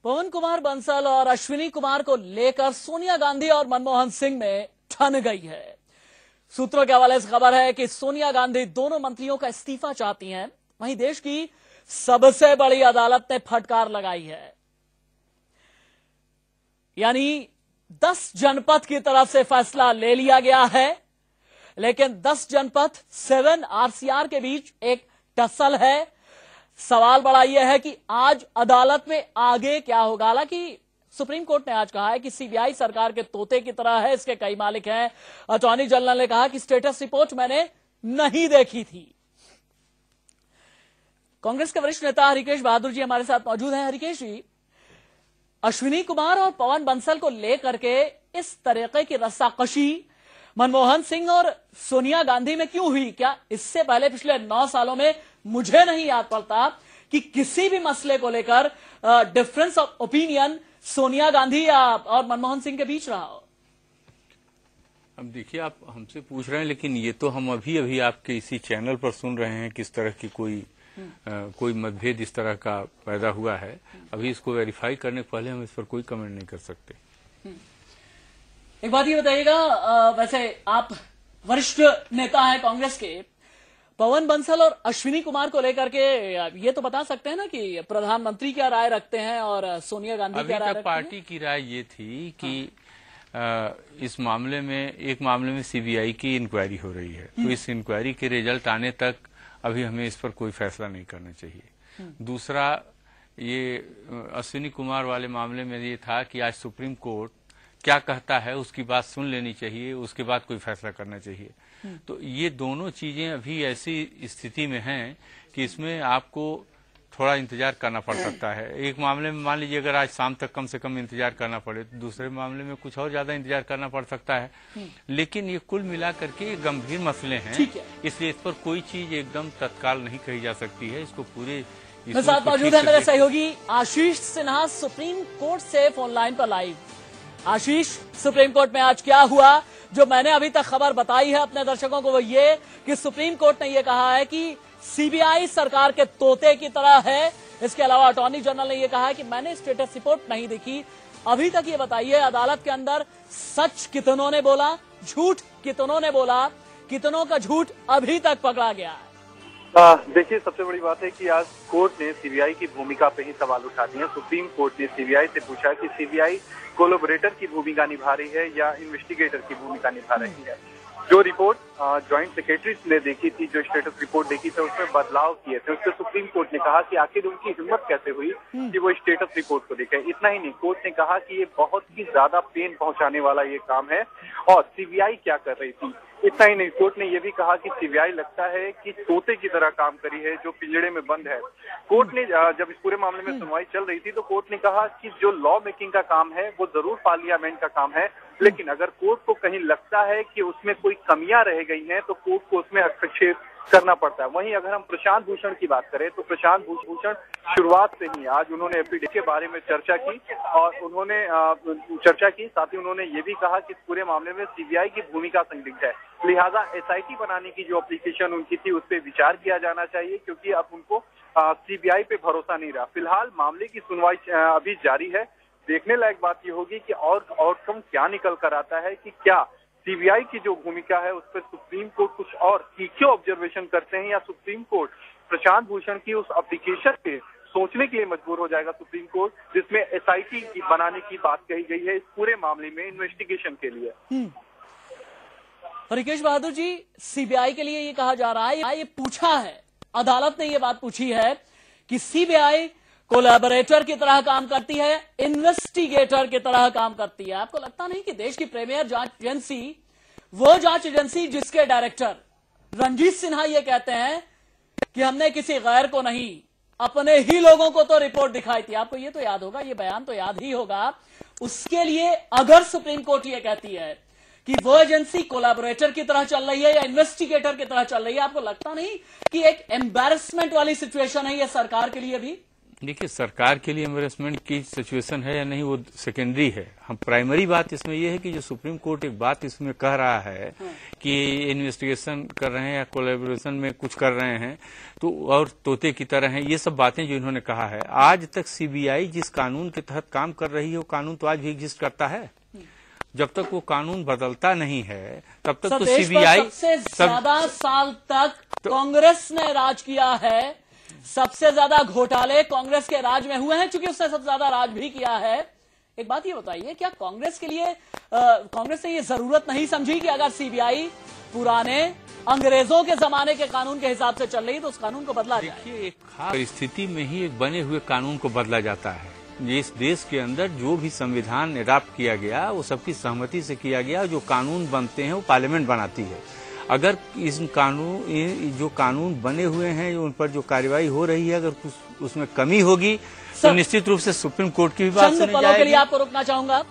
पवन कुमार बंसल और अश्विनी कुमार को लेकर सोनिया गांधी और मनमोहन सिंह में ठन गई है। सूत्रों के हवाले से खबर है कि सोनिया गांधी दोनों मंत्रियों का इस्तीफा चाहती हैं। वहीं देश की सबसे बड़ी अदालत ने फटकार लगाई है, यानी 10 जनपद की तरफ से फैसला ले लिया गया है, लेकिन 10 जनपद 7 आरसीआर के बीच एक टसल है। सवाल बड़ा यह है कि आज अदालत में आगे क्या होगा। हालांकि सुप्रीम कोर्ट ने आज कहा है कि सीबीआई सरकार के तोते की तरह है, इसके कई मालिक हैं। अटॉर्नी जनरल ने कहा कि स्टेटस रिपोर्ट मैंने नहीं देखी थी। कांग्रेस के वरिष्ठ नेता हरिकेश बहादुर जी हमारे साथ मौजूद हैं। हरिकेश जी, अश्विनी कुमार और पवन बंसल को लेकर के इस तरीके की रस्साकशी मनमोहन सिंह और सोनिया गांधी में क्यों हुई? क्या इससे पहले पिछले 9 सालों में मुझे नहीं याद पड़ता कि किसी भी मसले को लेकर difference of opinion Sonia Gandhi और मनमोहन सिंह के बीच रहा हो। अब देखिए, आप हमसे पूछ रहे हैं, लेकिन ये तो हम अभी अभी आपके इसी चैनल पर सुन रहे हैं किस तरह की कोई मतभेद इस तरह का पैदा हुआ है। अभी इसको वेरीफाई करने के पहले हम इस पर कोई कमेंट नहीं कर सकते। एक बात ये बताइएगा, वैसे आप वरिष्ठ नेता हैं कांग्रेस के, पवन बंसल और अश्विनी कुमार को लेकर के ये तो बता सकते हैं ना कि प्रधानमंत्री क्या राय रखते हैं और सोनिया गांधी क्या राय रखती हैं? पार्टी की राय ये थी कि इस मामले में, एक मामले में सीबीआई की इंक्वायरी हो रही है, तो इस इंक्वायरी के रिजल्ट आने तक अभी हमें इस पर कोई फैसला नहीं करना चाहिए। दूसरा, ये अश्विनी कुमार वाले मामले में ये था कि आज सुप्रीम कोर्ट क्या कहता है उसकी बात सुन लेनी चाहिए, उसके बाद कोई फैसला करना चाहिए। तो ये दोनों चीजें अभी ऐसी स्थिति में हैं कि इसमें आपको थोड़ा इंतजार करना पड़ सकता है। एक मामले में मान लीजिए अगर आज शाम तक कम से कम इंतजार करना पड़े, तो दूसरे मामले में कुछ और ज्यादा इंतजार करना पड़ सकता है। लेकिन ये कुल मिला करके गंभीर मसले हैं, इसलिए इस पर कोई चीज एकदम तत्काल नहीं कही जा सकती है। इसको पूरे मेरे साथ मौजूद है मेरे सहयोगी आशीष सिन्हा, सुप्रीम कोर्ट से फोन लाइन पर लाइव। आशीष, सुप्रीम कोर्ट में आज क्या हुआ? जो मैंने अभी तक खबर बताई है अपने दर्शकों को वो ये कि सुप्रीम कोर्ट ने ये कहा है कि सीबीआई सरकार के तोते की तरह है। इसके अलावा अटॉर्नी जनरल ने ये कहा है कि मैंने स्टेटस रिपोर्ट नहीं देखी। अभी तक ये बताइए, अदालत के अंदर सच कितनों ने बोला, झूठ कितनों ने बोला, कितनों का झूठ अभी तक पकड़ा गया है? देखिए, सबसे बड़ी बात है कि आज कोर्ट ने सीबीआई की भूमिका पे ही सवाल उठा दिए। सुप्रीम कोर्ट ने सीबीआई से पूछा कि सीबीआई कोलैबोरेटर की भूमिका निभा रही है या इन्वेस्टिगेटर की भूमिका निभा रही है। जो रिपोर्ट ज्वाइंट सेक्रेटरीज ने देखी थी, जो स्टेटस रिपोर्ट देखी थी, उसमें बदलाव किए थे। उससे सुप्रीम कोर्ट ने कहा कि आखिर उनकी हिम्मत कैसे हुई कि वो स्टेटस रिपोर्ट को देखें। इतना ही नहीं, कोर्ट ने कहा कि ये बहुत ही ज्यादा पेन पहुंचाने वाला ये काम है और सीबीआई क्या कर रही थी। इतना ही नहीं, कोर्ट ने ये भी कहा कि सीबीआई लगता है कि तोते की तरह काम करी है जो पिंजड़े में बंद है। कोर्ट ने जब इस पूरे मामले में सुनवाई चल रही थी तो कोर्ट ने कहा कि जो लॉ मेकिंग का काम है वो जरूर पार्लियामेंट का काम है, लेकिन अगर कोर्ट को कहीं लगता है कि उसमें कोई कमियां रह गई हैं तो कोर्ट को उसमें हस्तक्षेप करना पड़ता है। वहीं अगर हम प्रशांत भूषण की बात करें तो प्रशांत भूषण शुरुआत से ही आज उन्होंने एफिडेविट के बारे में चर्चा की और उन्होंने साथ ही उन्होंने ये भी कहा कि इस पूरे मामले में सीबीआई की भूमिका संदिग्ध है, लिहाजा एसआईटी बनाने की जो एप्लीकेशन उनकी थी उस पर विचार किया जाना चाहिए, क्योंकि अब उनको सीबीआई पे भरोसा नहीं रहा। फिलहाल मामले की सुनवाई अभी जारी है। देखने लायक बात ये होगी कि और आउटकम क्या निकल कर आता है, कि क्या सीबीआई की जो भूमिका है उस पर सुप्रीम कोर्ट कुछ और तीखे ऑब्जर्वेशन करते हैं या सुप्रीम कोर्ट प्रशांत भूषण की उस एप्लीकेशन पे सोचने के लिए मजबूर हो जाएगा सुप्रीम कोर्ट, जिसमें एसआईटी बनाने की बात कही गई है इस पूरे मामले में इन्वेस्टिगेशन के लिए। हरिकेश बहादुर जी, सीबीआई के लिए ये कहा जा रहा है, ये पूछा है, अदालत ने ये बात पूछी है कि सीबीआई कोलैबोरेटर की तरह काम करती है, इन्वेस्टिगेटर की तरह काम करती है। आपको लगता नहीं कि देश की प्रीमियर जांच एजेंसी, वो जांच एजेंसी जिसके डायरेक्टर रणजीत सिन्हा ये कहते हैं कि हमने किसी गैर को नहीं, अपने ही लोगों को तो रिपोर्ट दिखाई थी। आपको ये तो याद होगा, ये बयान तो याद ही होगा। उसके लिए अगर सुप्रीम कोर्ट ये कहती है कि वो एजेंसी कोलैबोरेटर की तरह चल रही है या इन्वेस्टिगेटर की तरह चल रही है, आपको लगता नहीं कि एक एम्बैरेसमेंट वाली सिचुएशन है ये सरकार के लिए भी? देखिए, सरकार के लिए एम्बेरसमेंट की सिचुएशन है या नहीं वो सेकेंडरी है। हम प्राइमरी बात इसमें ये है कि जो सुप्रीम कोर्ट एक बात इसमें कह रहा है कि इन्वेस्टिगेशन कर रहे हैं या कोलैबोरेशन में कुछ कर रहे हैं तो और तोते की तरह हैं, ये सब बातें जो इन्होंने कहा है। आज तक सीबीआई जिस कानून के तहत काम कर रही है वो कानून तो आज भी एग्जिस्ट करता है। जब तक वो कानून बदलता नहीं है तब तक तो सीबीआई सबसे ज्यादा साल तक कांग्रेस ने राज किया है, सबसे ज्यादा घोटाले कांग्रेस के राज में हुए हैं, चूंकि उसने सबसे ज्यादा राज भी किया है। एक बात ये बताइए, क्या कांग्रेस के लिए कांग्रेस ने ये जरूरत नहीं समझी कि अगर सीबीआई पुराने अंग्रेजों के जमाने के कानून के हिसाब से चल रही तो उस कानून को बदला जाए? देखिए, एक खास परिस्थिति में ही एक बने हुए कानून को बदला जाता है। इस देश के अंदर जो भी संविधान अडॉप्ट किया गया वो सबकी सहमति से किया गया। जो कानून बनते हैं वो पार्लियामेंट बनाती है। अगर इस कानून जो कानून बने हुए हैं उन पर जो कार्रवाई हो रही है अगर उसमें कमी होगी तो निश्चित रूप से सुप्रीम कोर्ट की भी बात सुनी जाएगी। के लिए आपको रोकना चाहूंगा।